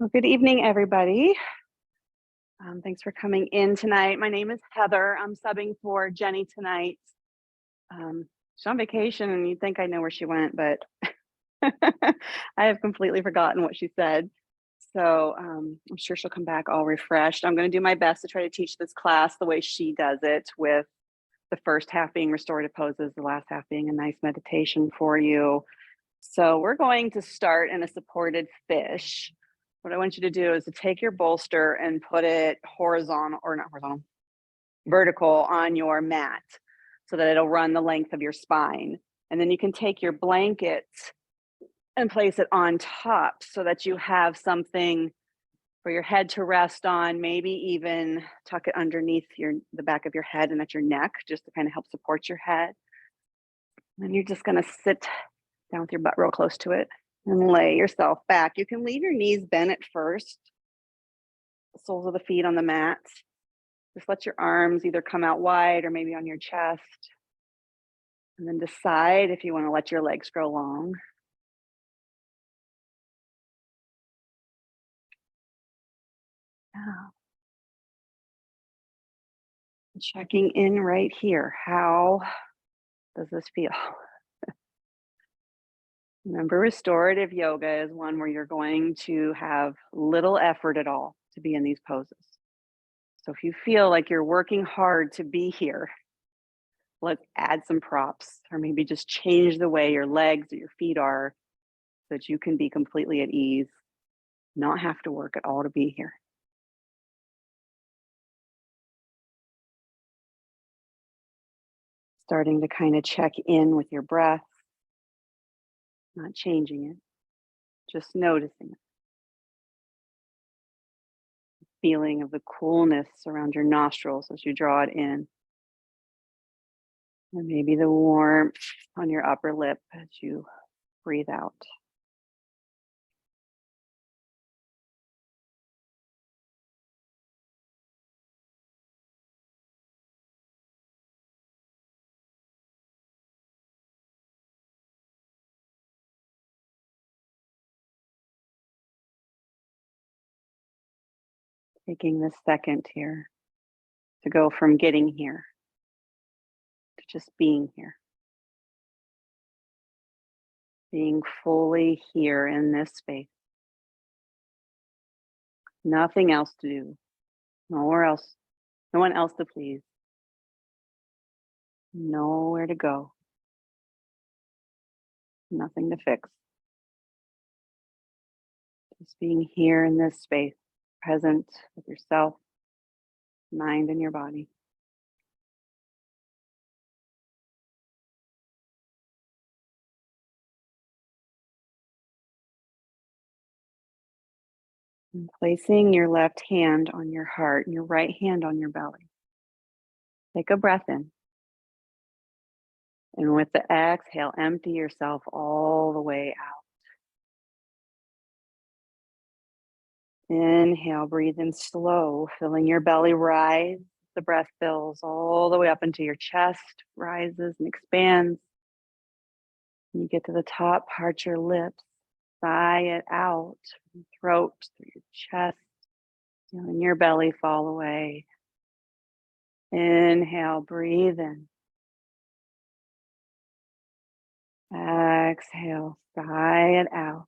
Well, good evening, everybody. Thanks for coming in tonight. My name is Heather. I'm subbing for Jenny tonight. She's on vacation, and you'd think I know where she went, but I have completely forgotten what she said. So I'm sure she'll come back all refreshed. I'm going to do my best to try to teach this class the way she does it, with the first half being restorative poses, the last half being a nice meditation for you. So we're going to start in a supported fish. What I want you to do is to take your bolster and put it horizontal, or not horizontal, vertical on your mat so that it'll run the length of your spine. And then you can take your blanket and place it on top so that you have something for your head to rest on, maybe even tuck it underneath the back of your head and at your neck, just to kind of help support your head. And you're just going to sit down with your butt real close to it and lay yourself back. You can leave your knees bent at first, the soles of the feet on the mat. Just let your arms either come out wide or maybe on your chest. And then decide if you want to let your legs grow long. Now, checking in right here. How does this feel? Remember, restorative yoga is one where you're going to have little effort at all to be in these poses. So if you feel like you're working hard to be here, let's add some props, or maybe just change the way your legs or your feet are so that you can be completely at ease, not have to work at all to be here. Starting to kind of check in with your breath, not changing it, just noticing it. Feeling of the coolness around your nostrils as you draw it in. And maybe the warmth on your upper lip as you breathe out. Taking this second here to go from getting here to just being here. Being fully here in this space. Nothing else to do. Nowhere else. No one else to please. Nowhere to go. Nothing to fix. Just being here in this space, present with yourself, mind, and your body. And placing your left hand on your heart and your right hand on your belly. Take a breath in. And with the exhale, empty yourself all the way out. Inhale, breathe in slow, feeling your belly rise. The breath fills all the way up into your chest, rises and expands. When you get to the top, part your lips, sigh it out from your throat, through your chest, feeling your belly fall away. Inhale, breathe in. Exhale, sigh it out.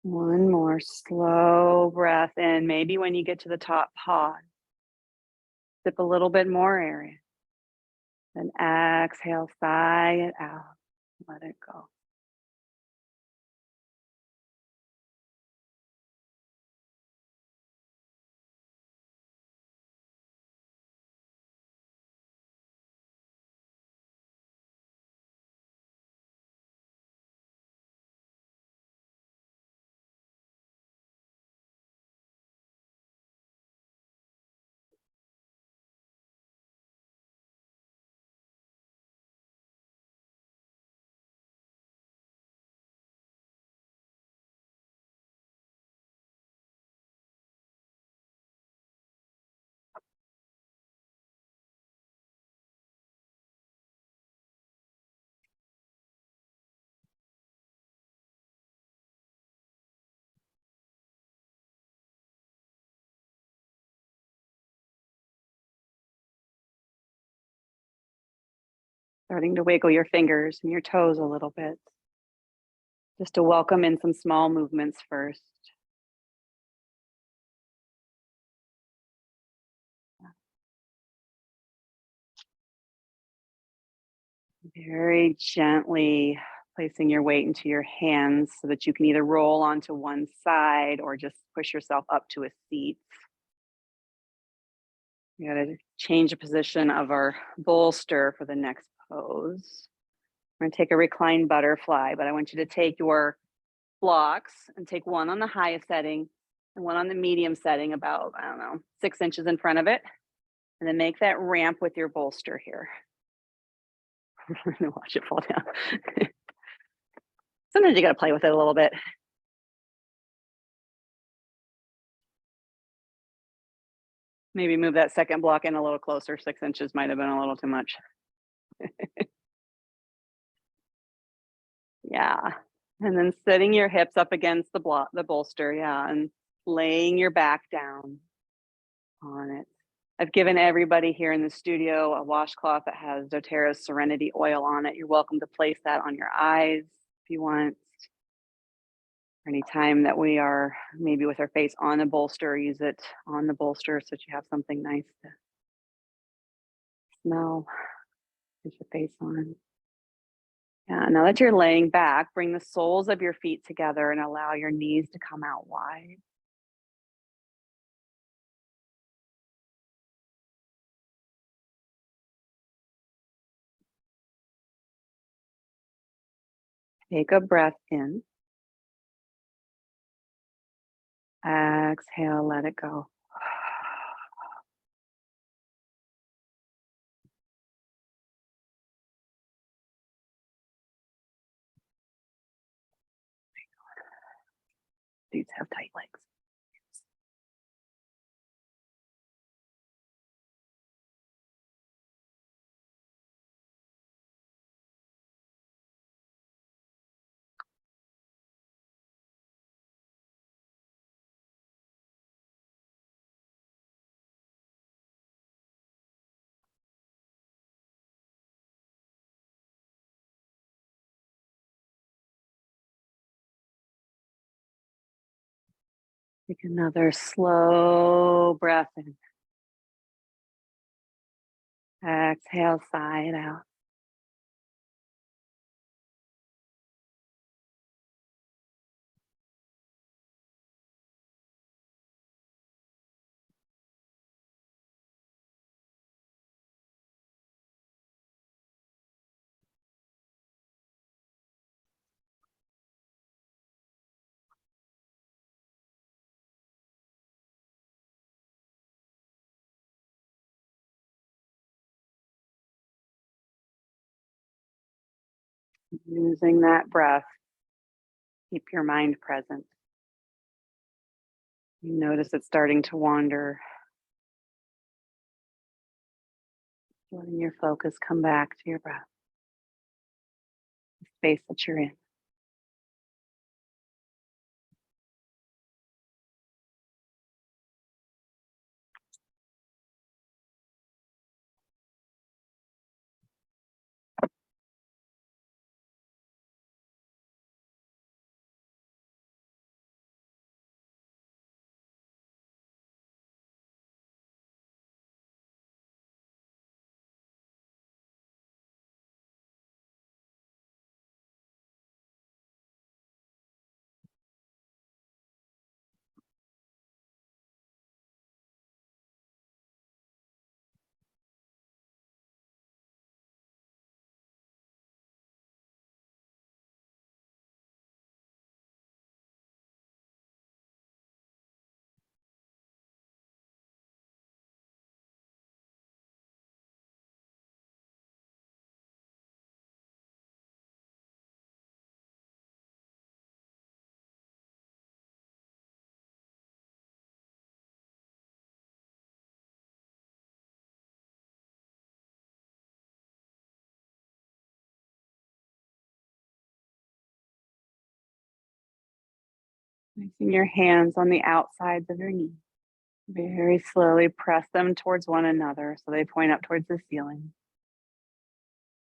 One more slow breath in. Maybe when you get to the top, pause. Sip a little bit more area. Then exhale, sigh it out. Let it go. Starting to wiggle your fingers and your toes a little bit. Just to welcome in some small movements first. Very gently placing your weight into your hands so that you can either roll onto one side or just push yourself up to a seat. We got to change the position of our bolster for the next pose. We're going to take a reclined butterfly, but I want you to take your blocks and take one on the highest setting and one on the medium setting, about, I don't know, 6 inches in front of it. And then make that ramp with your bolster here. Watch it fall down. Sometimes you got to play with it a little bit. Maybe move that second block in a little closer. 6 inches might have been a little too much. Yeah. And then setting your hips up against the bolster. Yeah. And laying your back down on it. I've given everybody here in the studio a washcloth that has doTERRA's Serenity oil on it. You're welcome to place that on your eyes if you want. Anytime that we are maybe with our face on a bolster, use it on the bolster so that you have something nice to smell, put your face on. Yeah, now that you're laying back, bring the soles of your feet together and allow your knees to come out wide. Take a breath in. Exhale, let it go. Dudes have tight legs. Take another slow breath in. Exhale, sigh it out. Using that breath, keep your mind present. You notice it starting to wander. Letting your focus come back to your breath, the space that you're in. Placing your hands on the outsides of your knees. Very slowly press them towards one another so they point up towards the ceiling.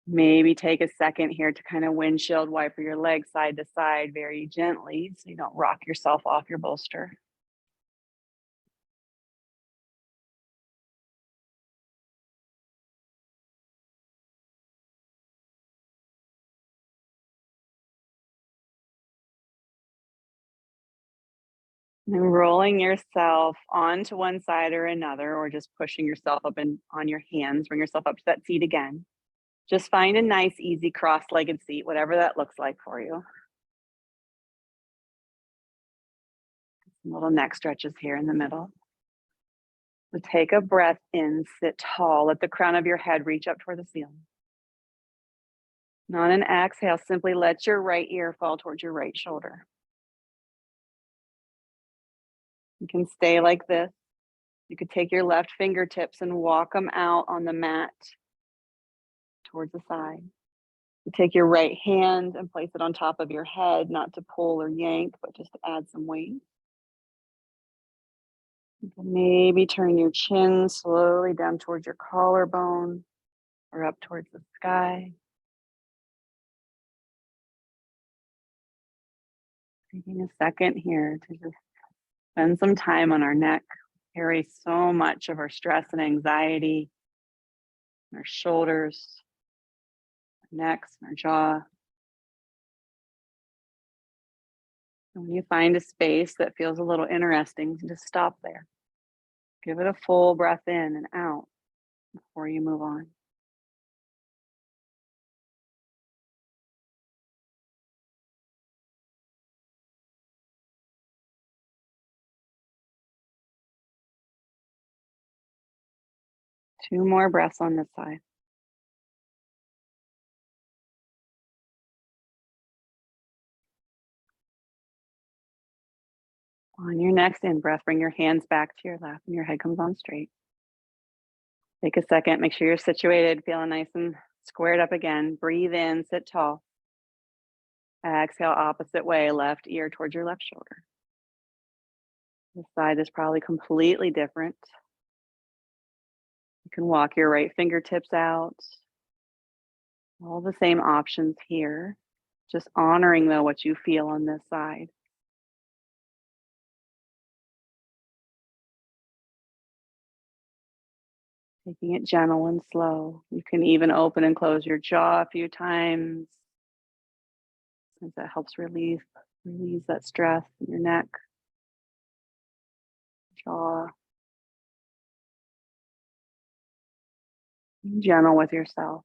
Maybe take a second here to kind of windshield wiper your legs side to side very gently so you don't rock yourself off your bolster. And then rolling yourself onto one side or another, or just pushing yourself up and on your hands, bring yourself up to that seat again. Just find a nice, easy cross-legged seat, whatever that looks like for you. Some little neck stretches here in the middle. So take a breath in, sit tall, let the crown of your head reach up toward the ceiling. And on an exhale, simply let your right ear fall towards your right shoulder. You can stay like this. You could take your left fingertips and walk them out on the mat towards the side. You take your right hand and place it on top of your head, not to pull or yank, but just to add some weight. You can maybe turn your chin slowly down towards your collarbone or up towards the sky. Taking a second here to just spend some time on our neck. We carry so much of our stress and anxiety, our shoulders, our necks, and our jaw. And when you find a space that feels a little interesting, just stop there. Give it a full breath in and out before you move on. Two more breaths on this side. On your next in breath, bring your hands back to your lap and your head comes on straight. Take a second, make sure you're situated, feeling nice and squared up again. Breathe in, sit tall. Exhale, opposite way, left ear towards your left shoulder. This side is probably completely different. You can walk your right fingertips out. All the same options here. Just honoring, though, what you feel on this side. Taking it gentle and slow. You can even open and close your jaw a few times, since that helps release that stress in your neck, jaw. Be gentle with yourself.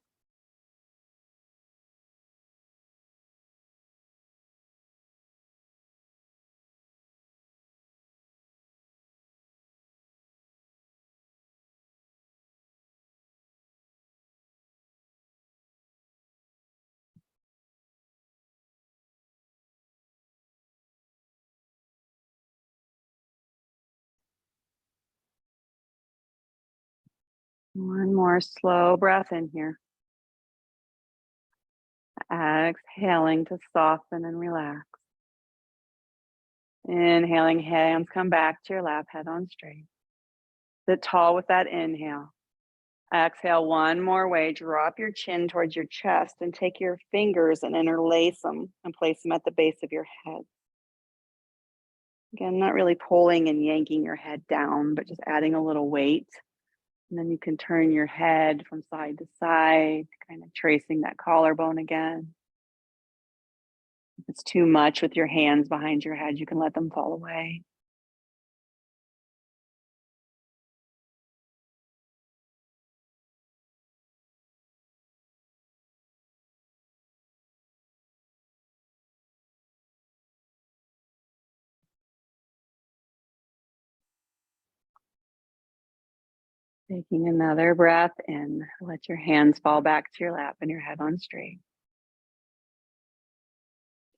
One more slow breath in here. Exhaling to soften and relax. Inhaling, hands come back to your lap, head on straight. Sit tall with that inhale. Exhale one more way. Drop your chin towards your chest and take your fingers and interlace them and place them at the base of your head. Again, not really pulling and yanking your head down, but just adding a little weight. And then you can turn your head from side to side, kind of tracing that collarbone again. If it's too much with your hands behind your head, you can let them fall away. Taking another breath in, let your hands fall back to your lap and your head on straight.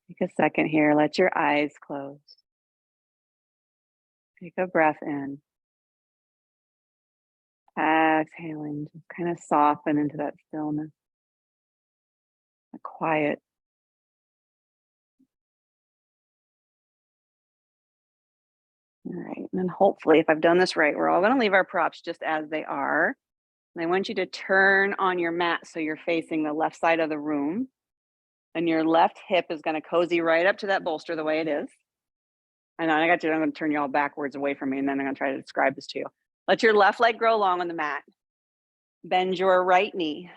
Take a second here, let your eyes close. Take a breath in. Exhaling, just kind of soften into that stillness, that quiet. All right, and then hopefully, if I've done this right, we're all going to leave our props just as they are. And I want you to turn on your mat so you're facing the left side of the room. And your left hip is going to cozy right up to that bolster the way it is. And I got you. I'm going to turn you all backwards away from me, and then I'm going to try to describe this to you. Let your left leg grow long on the mat. Bend your right knee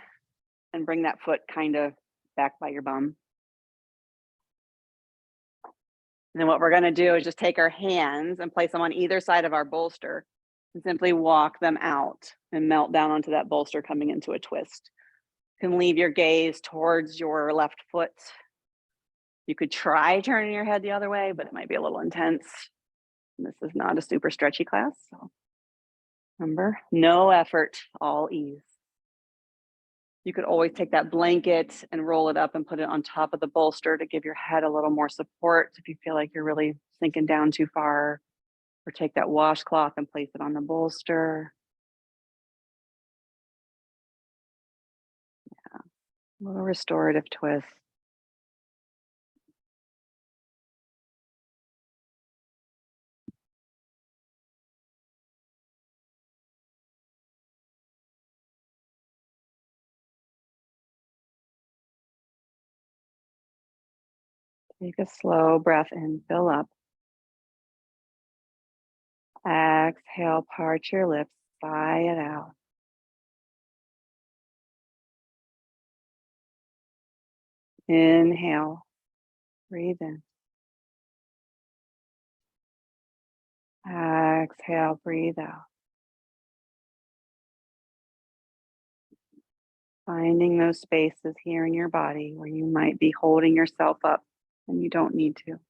and bring that foot kind of back by your bum. And then what we're going to do is just take our hands and place them on either side of our bolster and simply walk them out and melt down onto that bolster, coming into a twist. You can leave your gaze towards your left foot. You could try turning your head the other way, but it might be a little intense. And this is not a super stretchy class. So remember, no effort, all ease. You could always take that blanket and roll it up and put it on top of the bolster to give your head a little more support if you feel like you're really sinking down too far. Or take that washcloth and place it on the bolster. Yeah, a little restorative twist. Take a slow breath in, fill up. Exhale, part your lips, sigh it out. Inhale, breathe in. Exhale, breathe out. Finding those spaces here in your body where you might be holding yourself up and you don't need to.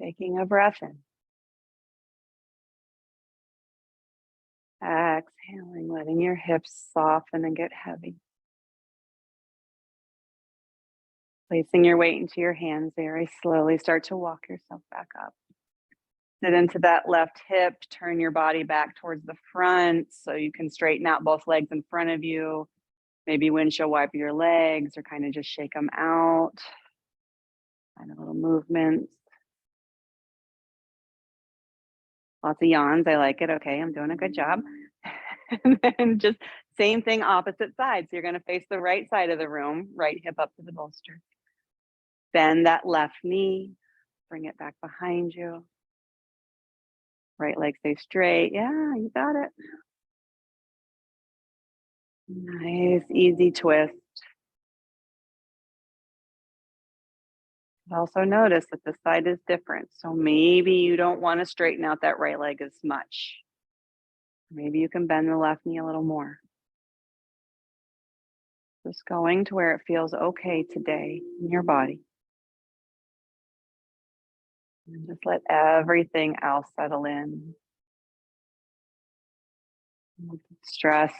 Taking a breath in. Exhaling, letting your hips soften and get heavy. Placing your weight into your hands very slowly, start to walk yourself back up. Sit into that left hip, turn your body back towards the front so you can straighten out both legs in front of you. Maybe windshield wipe your legs or kind of just shake them out. Find a little movements. Lots of yawns. I like it. Okay, I'm doing a good job. And then just same thing, opposite side. So you're going to face the right side of the room, right hip up to the bolster. Bend that left knee, bring it back behind you. Right leg stay straight. Yeah, you got it. Nice, easy twist. Also notice that this side is different. So maybe you don't want to straighten out that right leg as much. Maybe you can bend the left knee a little more. Just going to where it feels okay today in your body. And just let everything else settle in. Stress,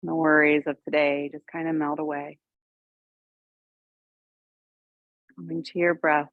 the worries of today just kind of melt away. Coming to your breath.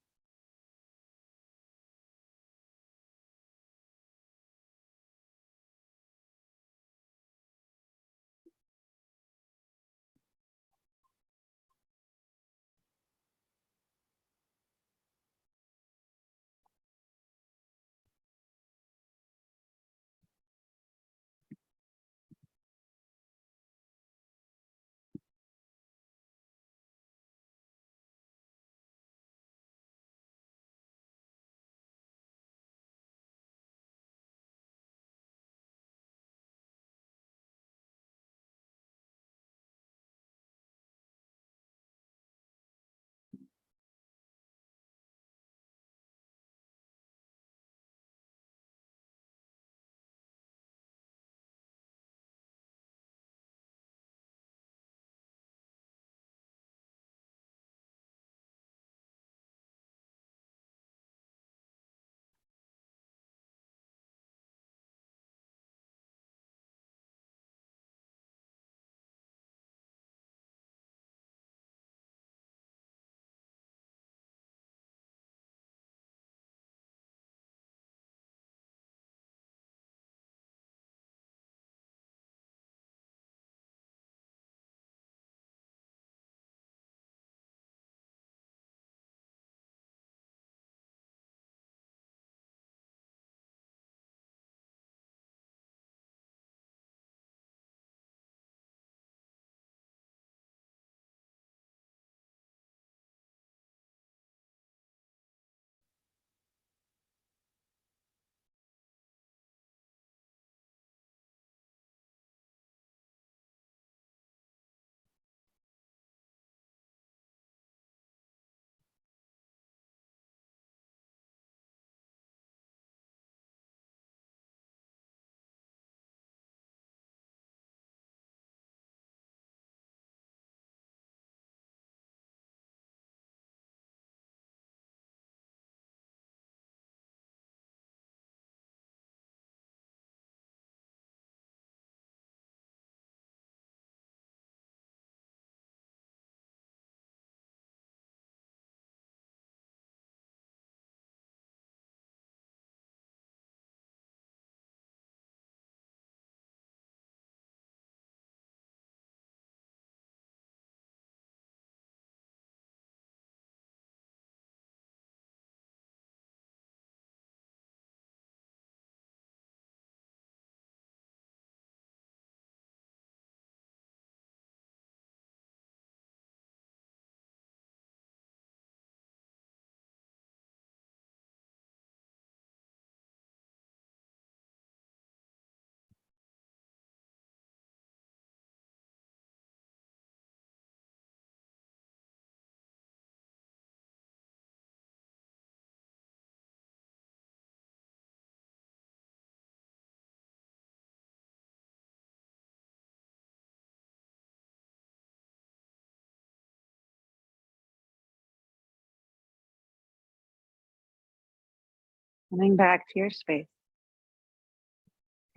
Coming back to your space.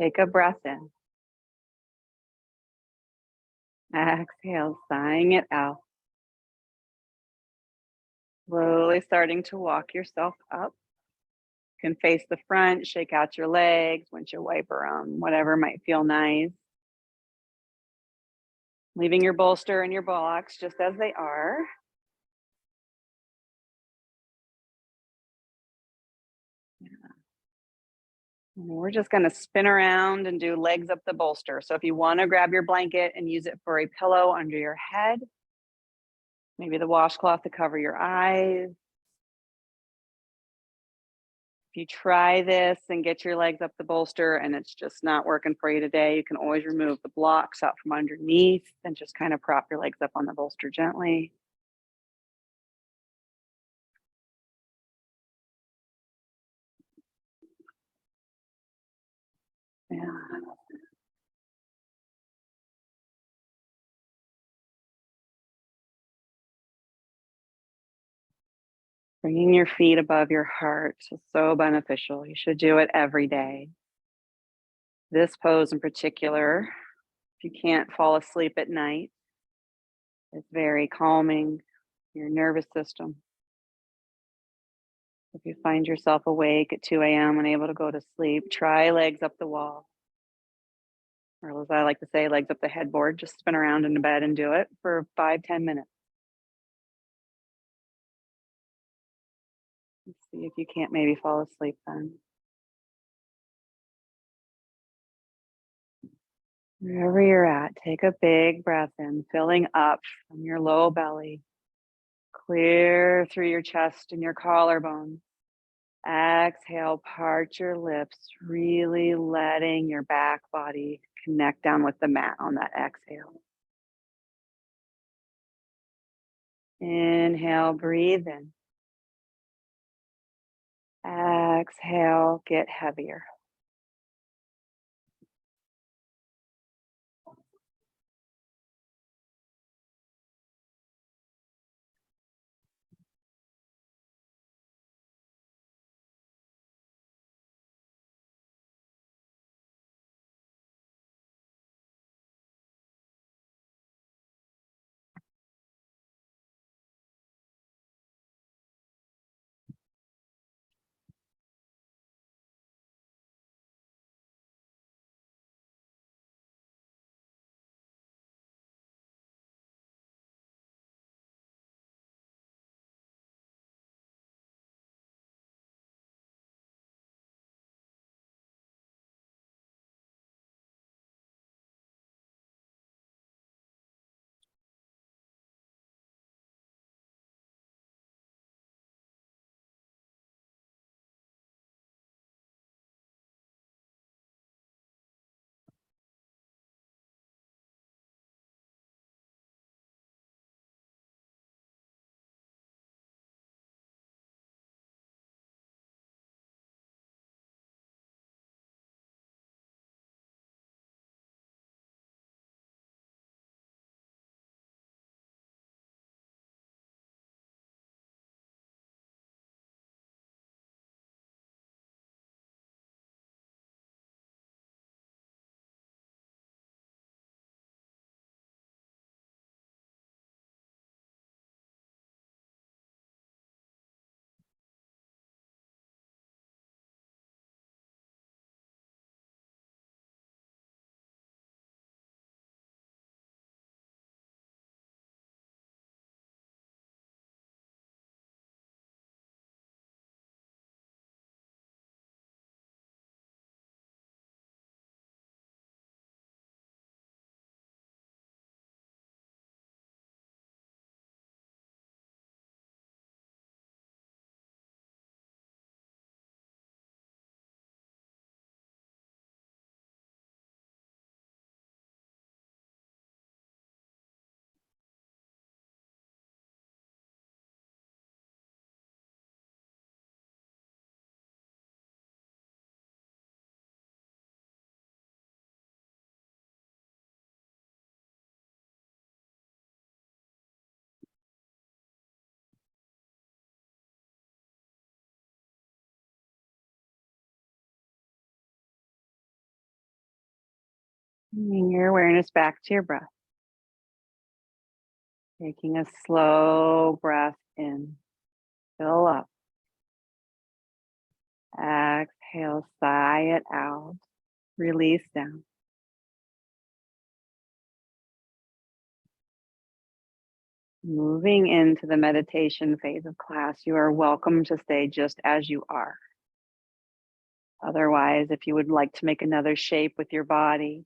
Take a breath in. Exhale, sighing it out. Slowly starting to walk yourself up. You can face the front, shake out your legs, windshield wiper them, whatever might feel nice. Leaving your bolster and your blocks just as they are. And we're just going to spin around and do legs up the bolster. So if you want to grab your blanket and use it for a pillow under your head, maybe the washcloth to cover your eyes. If you try this and get your legs up the bolster and it's just not working for you today, you can always remove the blocks out from underneath and just kind of prop your legs up on the bolster gently. Yeah. Bringing your feet above your heart is so beneficial. You should do it every day. This pose in particular, if you can't fall asleep at night, is very calming for your nervous system. If you find yourself awake at 2 a.m. unable to go to sleep, try legs up the wall. Or as I like to say, legs up the headboard. Just spin around in the bed and do it for 5-10 minutes. Let's see if you can't maybe fall asleep then. Wherever you're at, take a big breath in, filling up from your low belly, clear through your chest and your collarbone. Exhale, part your lips, really letting your back body connect down with the mat on that exhale. Inhale, breathe in. Exhale, get heavier. Bringing your awareness back to your breath. Taking a slow breath in. Fill up. Exhale, sigh it out. Release down. Moving into the meditation phase of class, you are welcome to stay just as you are. Otherwise, if you would like to make another shape with your body,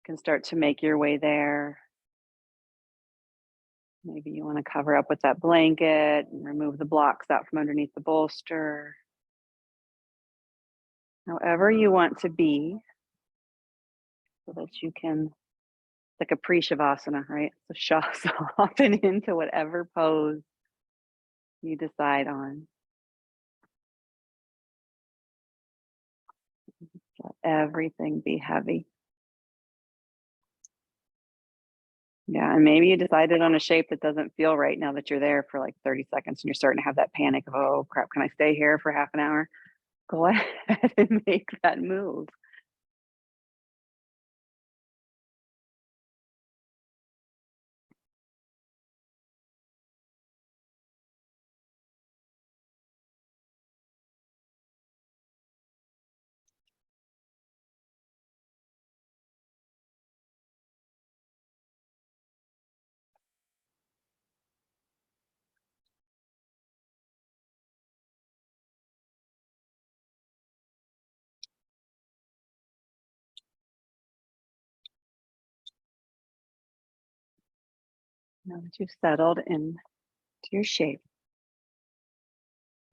you can start to make your way there. Maybe you want to cover up with that blanket and remove the blocks out from underneath the bolster. However you want to be, so that you can, like a pre-shavasana, right? So soften into whatever pose you decide on. Let everything be heavy. Yeah, and maybe you decided on a shape that doesn't feel right now that you're there for like 30 seconds and you're starting to have that panic of, oh crap, can I stay here for half an hour? Go ahead and make that move. Now that you've settled into your shape,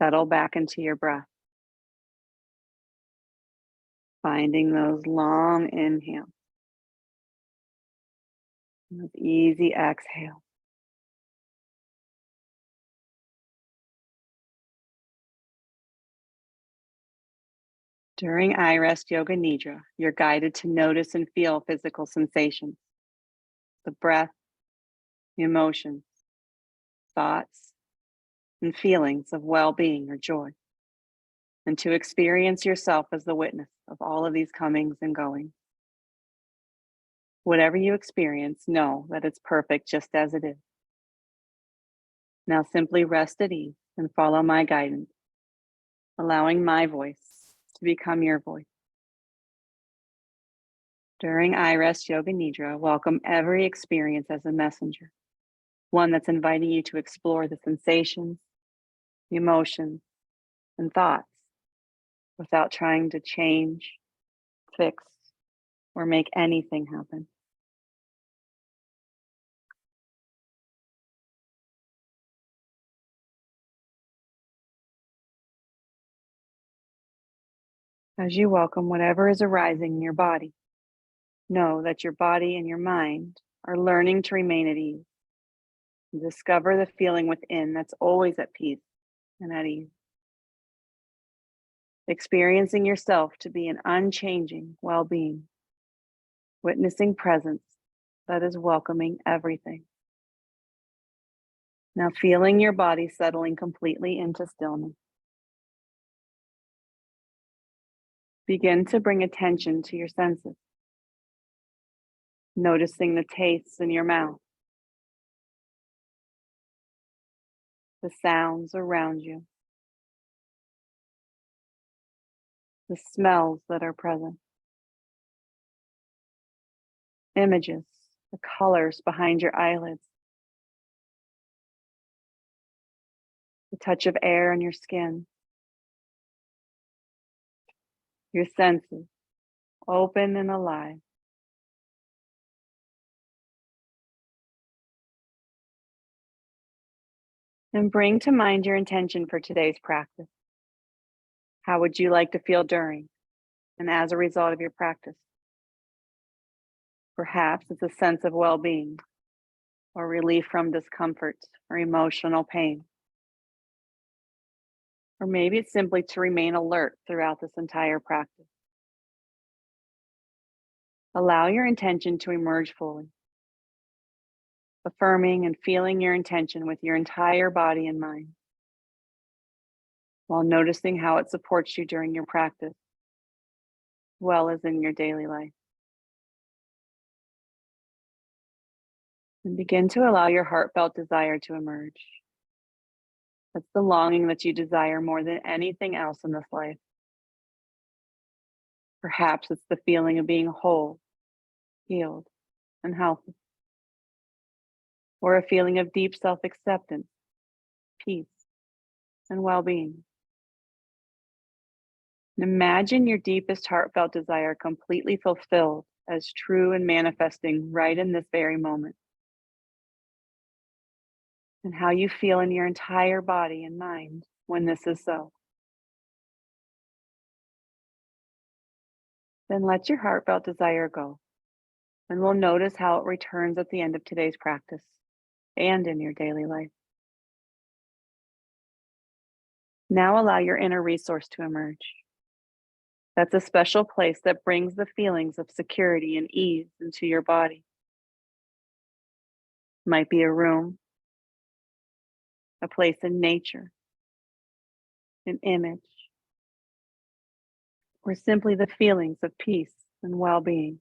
settle back into your breath, finding those long inhales, and those easy exhales. During iRest Yoga Nidra, you're guided to notice and feel physical sensations, the breath, the emotions, thoughts, and feelings of well-being or joy, and to experience yourself as the witness of all of these comings and goings. Whatever you experience, know that it's perfect just as it is. Now simply rest at ease and follow my guidance, allowing my voice to become your voice. During iRest Yoga Nidra, welcome every experience as a messenger, one that's inviting you to explore the sensations, the emotions, and thoughts without trying to change, fix, or make anything happen. As you welcome whatever is arising in your body, know that your body and your mind are learning to remain at ease. Discover the feeling within that's always at peace and at ease. Experiencing yourself to be an unchanging well-being, witnessing presence that is welcoming everything. Now feeling your body settling completely into stillness. Begin to bring attention to your senses, noticing the tastes in your mouth, the sounds around you, the smells that are present, images, the colors behind your eyelids, the touch of air on your skin, your senses open and alive. And bring to mind your intention for today's practice. How would you like to feel during and as a result of your practice? Perhaps it's a sense of well-being or relief from discomfort or emotional pain. Or maybe it's simply to remain alert throughout this entire practice. Allow your intention to emerge fully, affirming and feeling your intention with your entire body and mind, while noticing how it supports you during your practice, as well as in your daily life. And begin to allow your heartfelt desire to emerge. That's the longing that you desire more than anything else in this life. Perhaps it's the feeling of being whole, healed, and healthy, or a feeling of deep self-acceptance, peace, and well-being. And imagine your deepest heartfelt desire completely fulfilled as true and manifesting right in this very moment. And how you feel in your entire body and mind when this is so. Then let your heartfelt desire go, and we'll notice how it returns at the end of today's practice and in your daily life. Now allow your inner resource to emerge. That's a special place that brings the feelings of security and ease into your body. Might be a room, a place in nature, an image, or simply the feelings of peace and well-being.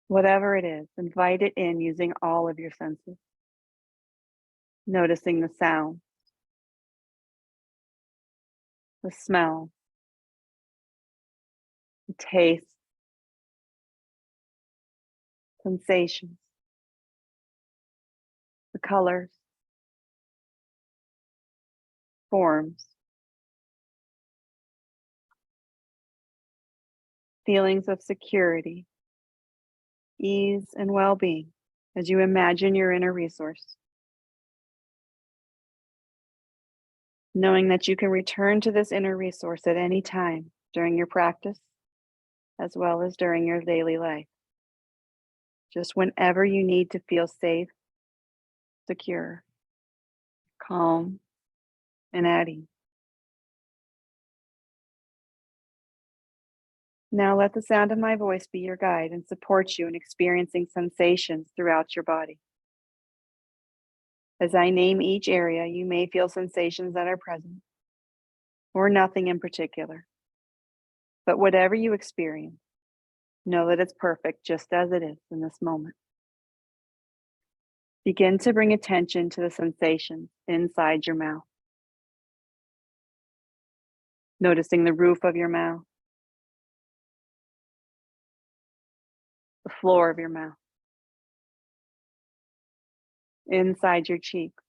Whatever it is, invite it in using all of your senses, noticing the sound, the smell, the taste, sensations, the colors, forms, feelings of security, ease, and well-being as you imagine your inner resource. Knowing that you can return to this inner resource at any time during your practice, as well as during your daily life. Just whenever you need to feel safe, secure, calm, and at ease. Now let the sound of my voice be your guide and support you in experiencing sensations throughout your body. As I name each area, you may feel sensations that are present, or nothing in particular. But whatever you experience, know that it's perfect just as it is in this moment. Begin to bring attention to the sensations inside your mouth. Noticing the roof of your mouth, the floor of your mouth, inside your cheeks,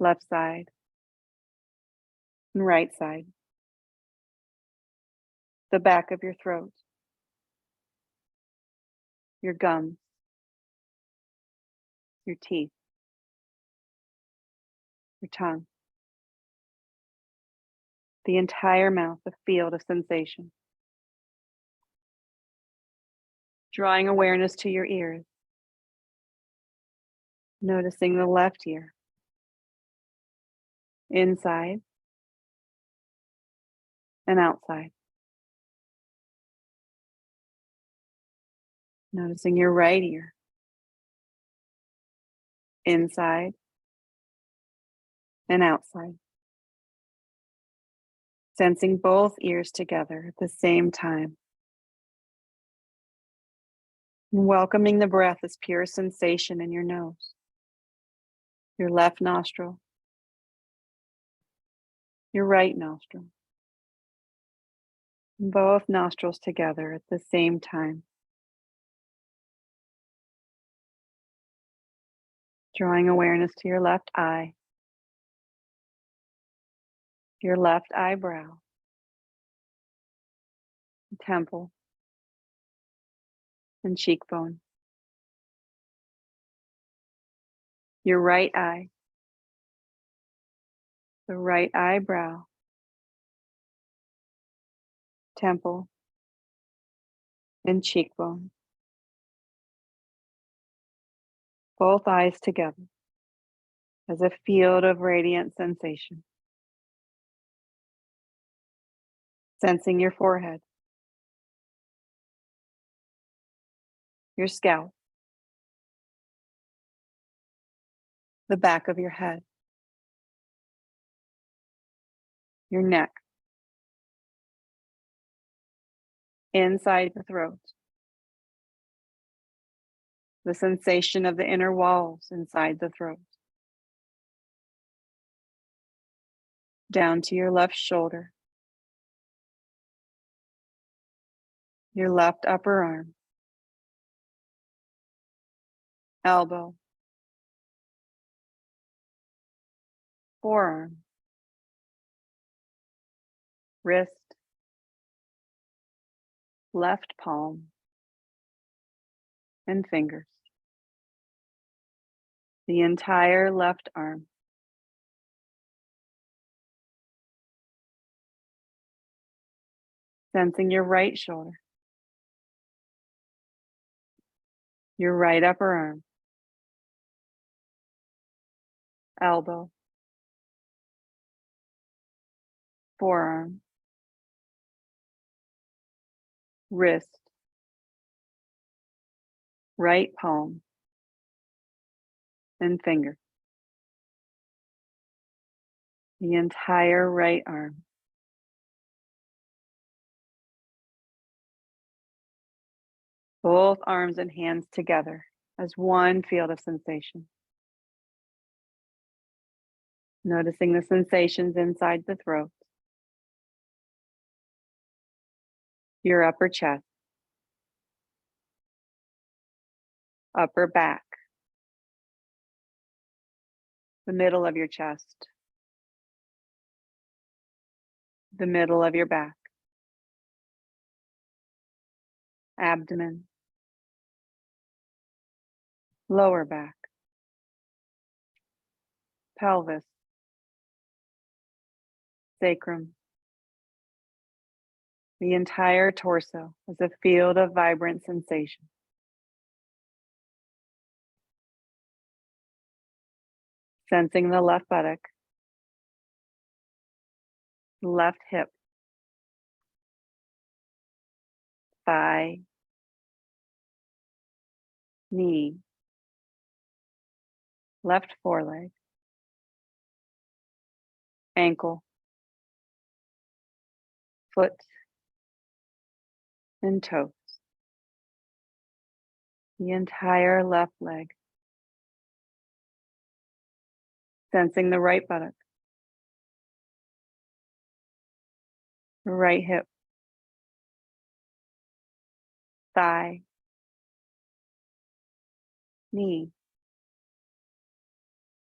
left side and right side, the back of your throat, your gums, your teeth, your tongue, the entire mouth, a field of sensation. Drawing awareness to your ears, noticing the left ear, inside and outside. Noticing your right ear, inside and outside. Sensing both ears together at the same time. And welcoming the breath as pure sensation in your nose, your left nostril, your right nostril, and both nostrils together at the same time. Drawing awareness to your left eye, your left eyebrow, temple, and cheekbone. Your right eye, the right eyebrow, temple, and cheekbone. Both eyes together as a field of radiant sensation. Sensing your forehead, your scalp, the back of your head, your neck, inside the throat, the sensation of the inner walls inside the throat, down to your left shoulder, your left upper arm, elbow, forearm, wrist, left palm, and fingers. The entire left arm. Sensing your right shoulder, your right upper arm, elbow, forearm, wrist, right palm, and finger. The entire right arm. Both arms and hands together as one field of sensation. Noticing the sensations inside the throat, your upper chest, upper back, the middle of your chest, the middle of your back, abdomen, lower back, pelvis, sacrum. The entire torso is a field of vibrant sensation. Sensing the left buttock, left hip, thigh, knee, left foreleg, ankle, foot, and toes. The entire left leg. Sensing the right buttock, the right hip, thigh, knee,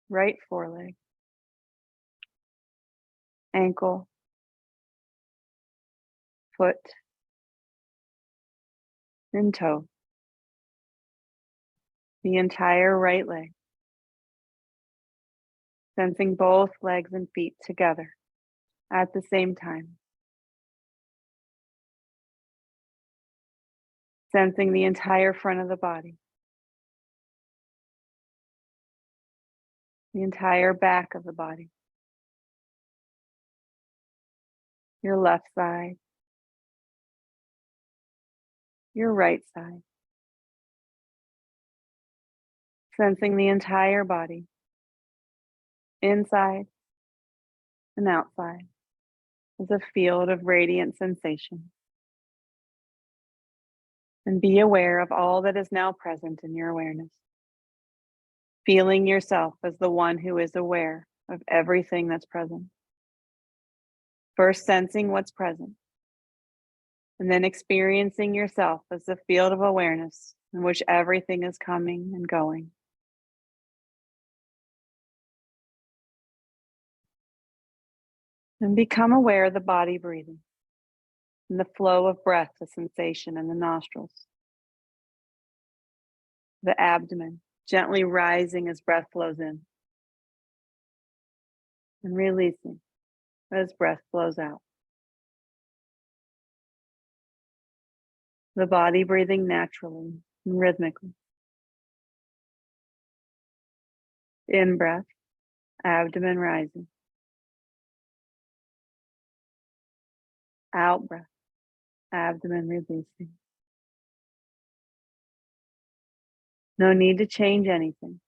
right foreleg, ankle, foot, and toe. The entire right leg. Sensing both legs and feet together at the same time. Sensing the entire front of the body. The entire back of the body. Your left side. Your right side. Sensing the entire body, inside and outside, as a field of radiant sensation. And be aware of all that is now present in your awareness. Feeling yourself as the one who is aware of everything that's present. First sensing what's present, and then experiencing yourself as the field of awareness in which everything is coming and going. And become aware of the body breathing and the flow of breath, the sensation in the nostrils. The abdomen gently rising as breath flows in and releasing as breath flows out. The body breathing naturally and rhythmically. In breath, abdomen rising. Out breath, abdomen releasing. No need to change anything.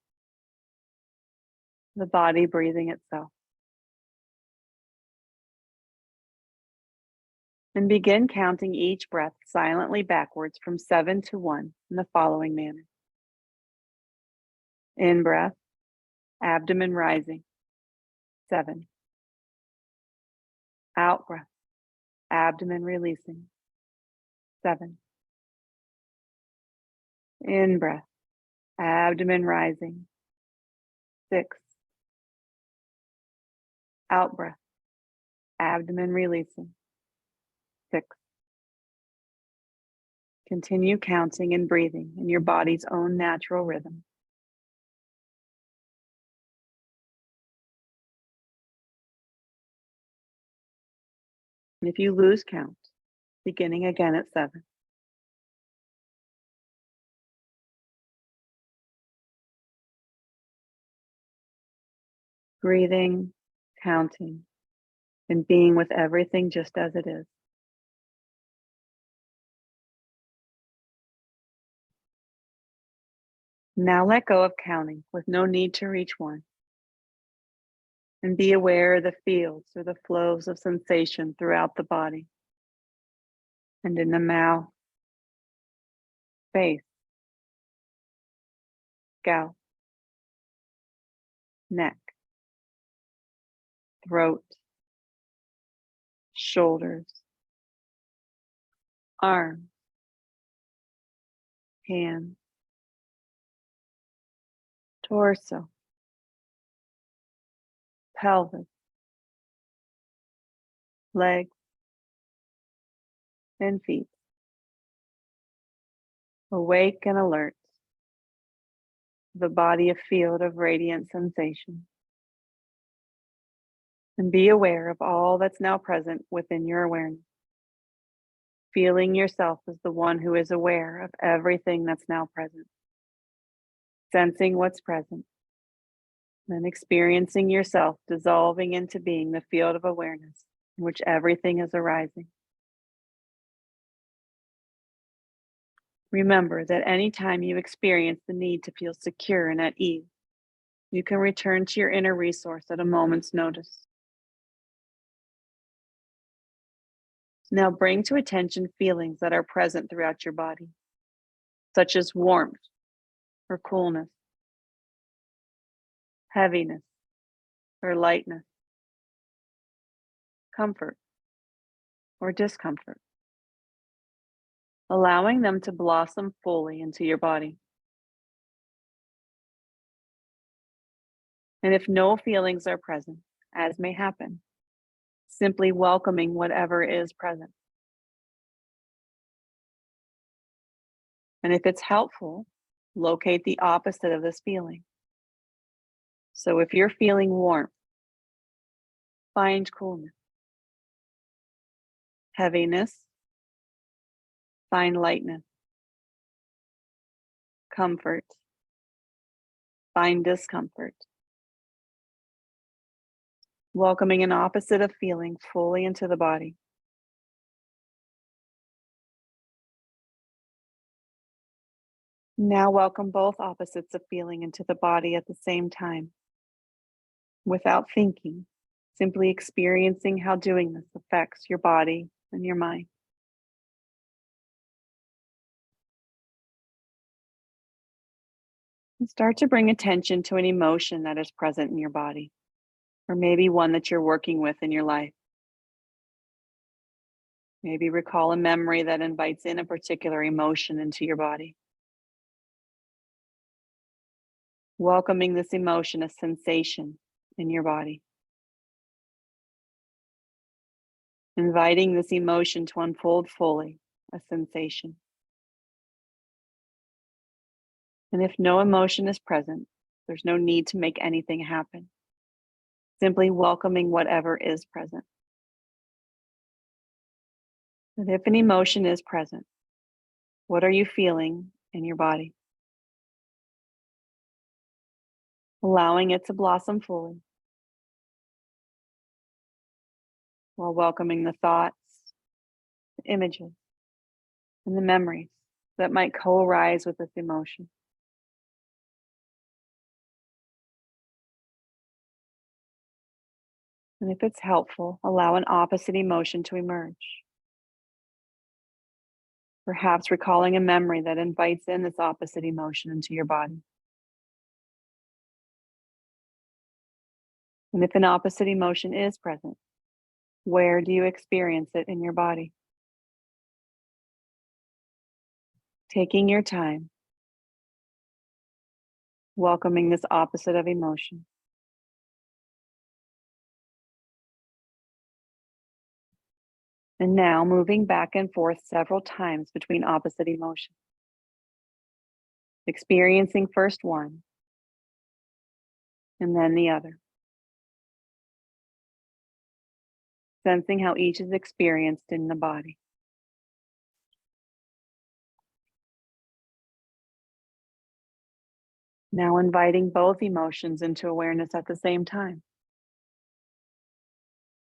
The body breathing itself. And begin counting each breath silently backwards from 7 to 1 in the following manner. In breath, abdomen rising, 7. Out breath, abdomen releasing, 7. In breath, abdomen rising, 6. Out breath, abdomen releasing, 6. Continue counting and breathing in your body's own natural rhythm. And if you lose count, beginning again at 7. Breathing, counting, and being with everything just as it is. Now let go of counting with no need to reach one. And be aware of the fields or the flows of sensation throughout the body and in the mouth, face, scalp, neck, throat, shoulders, arms, hands, torso, pelvis, legs, and feet. Awake and alert, the body a field of radiant sensation. And be aware of all that's now present within your awareness. Feeling yourself as the one who is aware of everything that's now present. Sensing what's present. Then experiencing yourself dissolving into being the field of awareness in which everything is arising. Remember that anytime you experience the need to feel secure and at ease, you can return to your inner resource at a moment's notice. Now bring to attention feelings that are present throughout your body, such as warmth or coolness, heaviness or lightness, comfort or discomfort, allowing them to blossom fully into your body. And if no feelings are present, as may happen, simply welcoming whatever is present. And if it's helpful, locate the opposite of this feeling. So if you're feeling warmth, find coolness. Heaviness, find lightness. Comfort, find discomfort. Welcoming an opposite of feeling fully into the body. Now welcome both opposites of feeling into the body at the same time. Without thinking, simply experiencing how doing this affects your body and your mind. And start to bring attention to an emotion that is present in your body, or maybe one that you're working with in your life. Maybe recall a memory that invites in a particular emotion into your body. Welcoming this emotion as sensation in your body. Inviting this emotion to unfold fully as sensation. And if no emotion is present, there's no need to make anything happen. Simply welcoming whatever is present. And if an emotion is present, what are you feeling in your body? Allowing it to blossom fully, while welcoming the thoughts, the images, and the memories that might co-arise with this emotion. And if it's helpful, allow an opposite emotion to emerge. Perhaps recalling a memory that invites in this opposite emotion into your body. And if an opposite emotion is present, where do you experience it in your body? Taking your time, welcoming this opposite of emotion. And now moving back and forth several times between opposite emotions. Experiencing first one, and then the other. Sensing how each is experienced in the body. Now inviting both emotions into awareness at the same time.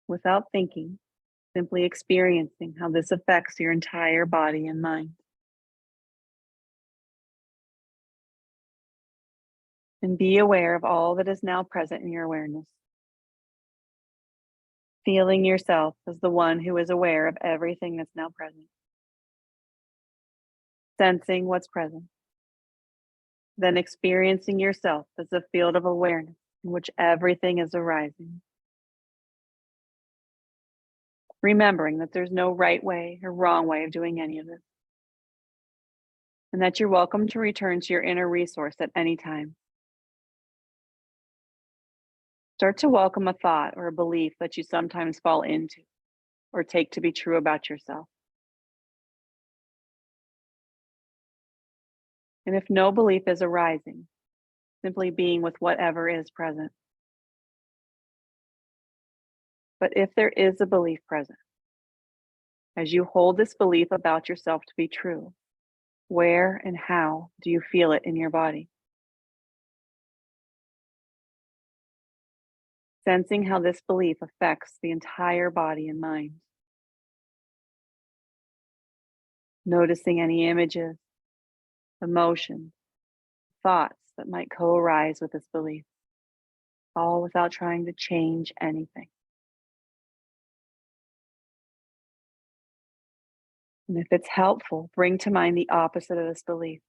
Without thinking, simply experiencing how this affects your entire body and mind. And be aware of all that is now present in your awareness. Feeling yourself as the one who is aware of everything that's now present. Sensing what's present. Then experiencing yourself as a field of awareness in which everything is arising. Remembering that there's no right way or wrong way of doing any of this. And that you're welcome to return to your inner resource at any time. Start to welcome a thought or a belief that you sometimes fall into or take to be true about yourself. And if no belief is arising, simply being with whatever is present. But if there is a belief present, as you hold this belief about yourself to be true, where and how do you feel it in your body? Sensing how this belief affects the entire body and mind. Noticing any images, emotions, thoughts that might co-arise with this belief, all without trying to change anything. And if it's helpful, bring to mind the opposite of this belief.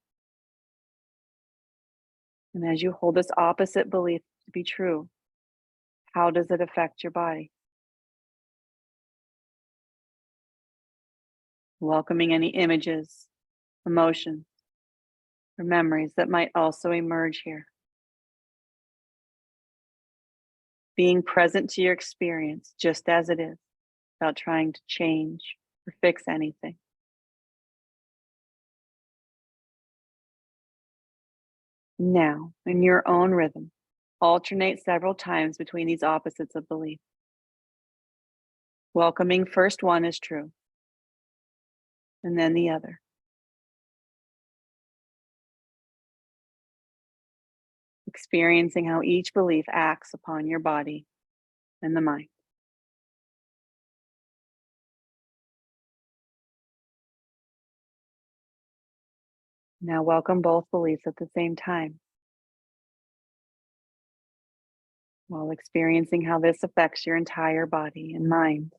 And as you hold this opposite belief to be true, how does it affect your body? Welcoming any images, emotions, or memories that might also emerge here. Being present to your experience just as it is, without trying to change or fix anything. Now, in your own rhythm, alternate several times between these opposites of belief. Welcoming first one as true, and then the other. Experiencing how each belief acts upon your body and the mind. Now welcome both beliefs at the same time, while experiencing how this affects your entire body and mind.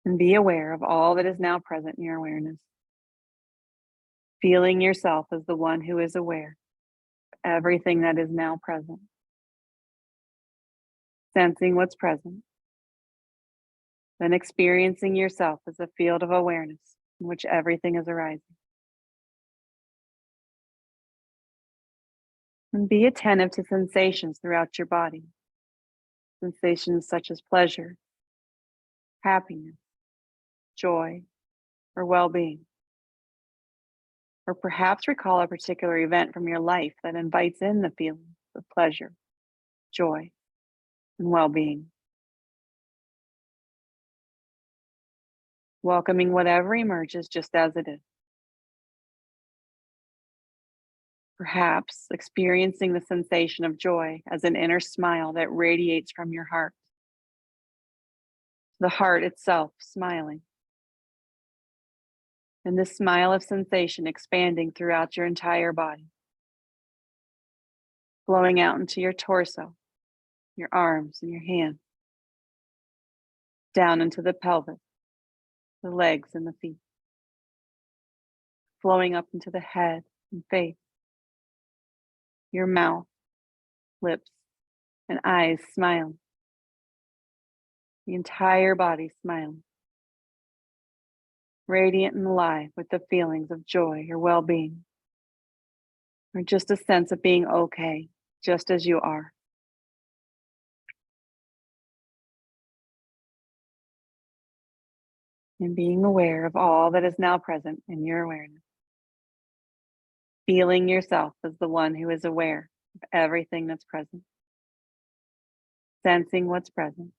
And be aware of all that is now present in your awareness. Feeling yourself as the one who is aware of everything that is now present. Sensing what's present. Then experiencing yourself as a field of awareness in which everything is arising. And be attentive to sensations throughout your body. Sensations such as pleasure, happiness, joy, or well-being. Or perhaps recall a particular event from your life that invites in the feelings of pleasure, joy, and well-being. Welcoming whatever emerges just as it is. Perhaps experiencing the sensation of joy as an inner smile that radiates from your heart. The heart itself smiling. And this smile of sensation expanding throughout your entire body. Flowing out into your torso, your arms and your hands. Down into the pelvis, the legs and the feet. Flowing up into the head and face. Your mouth, lips, and eyes smiling. The entire body smiling. Radiant and alive with the feelings of joy or well-being. Or just a sense of being okay, just as you are. And being aware of all that is now present in your awareness. Feeling yourself as the one who is aware of everything that's present. Sensing what's present.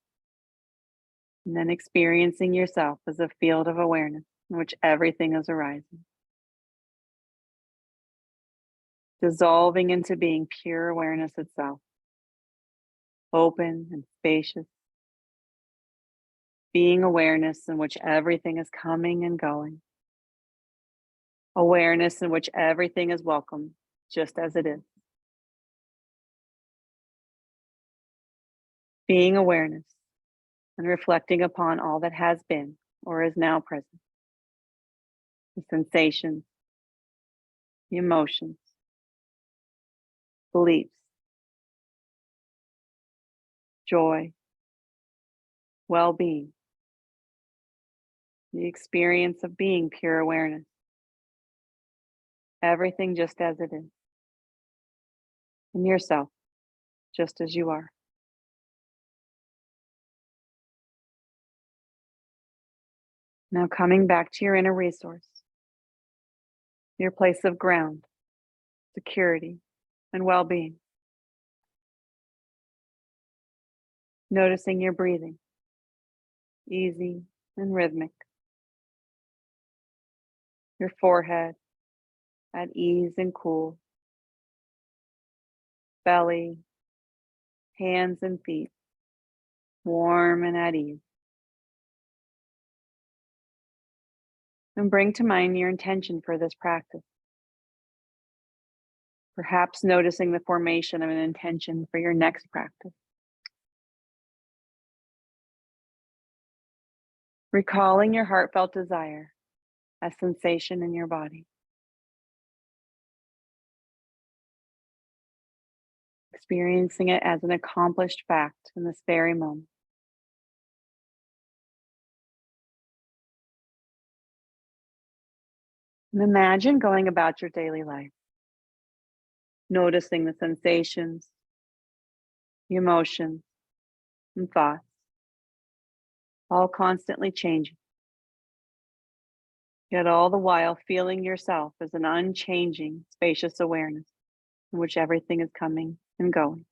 And then experiencing yourself as a field of awareness in which everything is arising. Dissolving into being pure awareness itself. Open and spacious. Being awareness in which everything is coming and going. Awareness in which everything is welcome, just as it is. Being awareness and reflecting upon all that has been or is now present. The sensations, the emotions, beliefs, joy, well-being, the experience of being pure awareness. Everything just as it is. And yourself, just as you are. Now coming back to your inner resource, your place of ground, security, and well-being. Noticing your breathing, easy and rhythmic. Your forehead at ease and cool. Belly, hands and feet, warm and at ease. And bring to mind your intention for this practice. Perhaps noticing the formation of an intention for your next practice. Recalling your heartfelt desire as sensation in your body. Experiencing it as an accomplished fact in this very moment. And imagine going about your daily life, noticing the sensations, the emotions, and thoughts, all constantly changing. Yet all the while feeling yourself as an unchanging, spacious awareness in which everything is coming and going.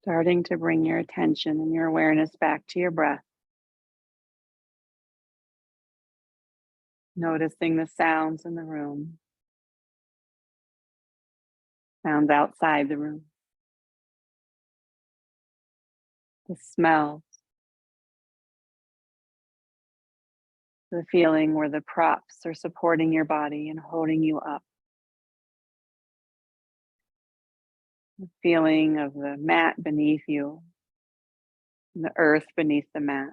Starting to bring your attention and your awareness back to your breath. Noticing the sounds in the room, sounds outside the room, the smells, the feeling where the props are supporting your body and holding you up. The feeling of the mat beneath you, and the earth beneath the mat.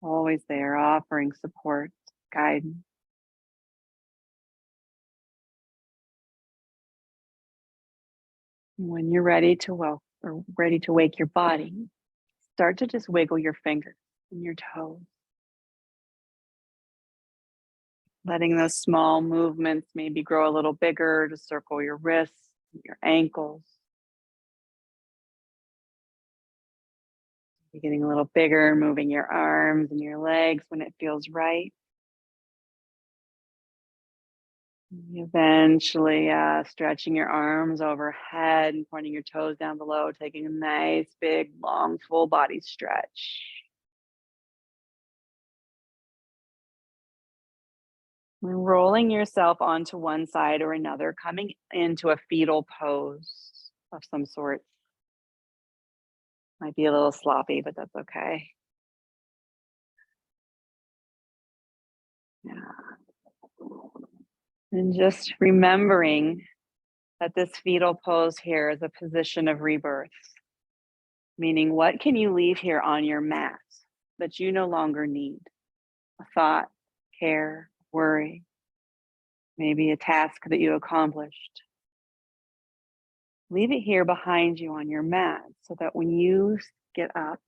Always there, offering support, guidance. When you're ready to wake your body, start to just wiggle your fingers and your toes. Letting those small movements maybe grow a little bigger to circle your wrists, your ankles. You're getting a little bigger, moving your arms and your legs when it feels right. Eventually stretching your arms overhead and pointing your toes down below, taking a nice, big, long, full body stretch. And rolling yourself onto one side or another, coming into a fetal pose of some sort. Might be a little sloppy, but that's okay. Yeah. And just remembering that this fetal pose here is a position of rebirth, meaning what can you leave here on your mat that you no longer need? A thought, care, worry, maybe a task that you accomplished. Leave it here behind you on your mat so that when you get up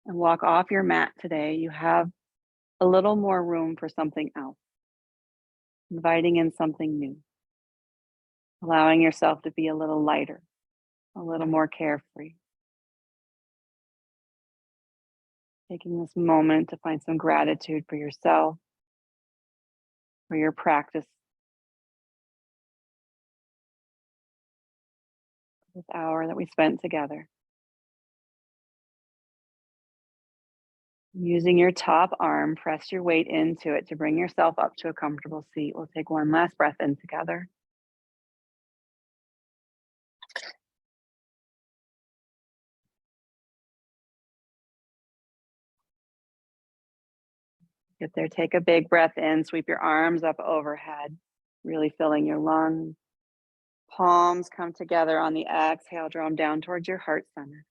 and walk off your mat today, you have a little more room for something else, inviting in something new, allowing yourself to be a little lighter, a little more carefree. Taking this moment to find some gratitude for yourself, for your practice, this hour that we spent together. Using your top arm, press your weight into it to bring yourself up to a comfortable seat. We'll take one last breath in together. Get there, take a big breath in, sweep your arms up overhead, really filling your lungs. Palms come together on the exhale, draw them down towards your heart center.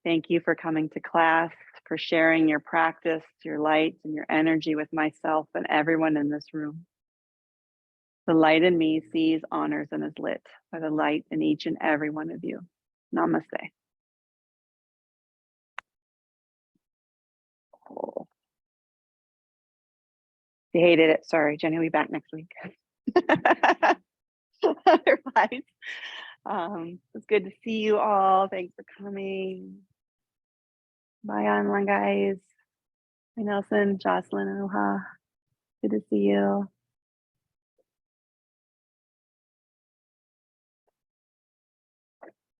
Thank you for coming to class, for sharing your practice, your light, and your energy with myself and everyone in this room. The light in me sees, honors, and is lit by the light in each and every one of you. Namaste. Oh. If you hated it, sorry, Jenny will be back next week. Otherwise, it's good to see you all. Thanks for coming. Bye online, guys. Hi, Nelson, Jocelyn, Aloha. Good to see you.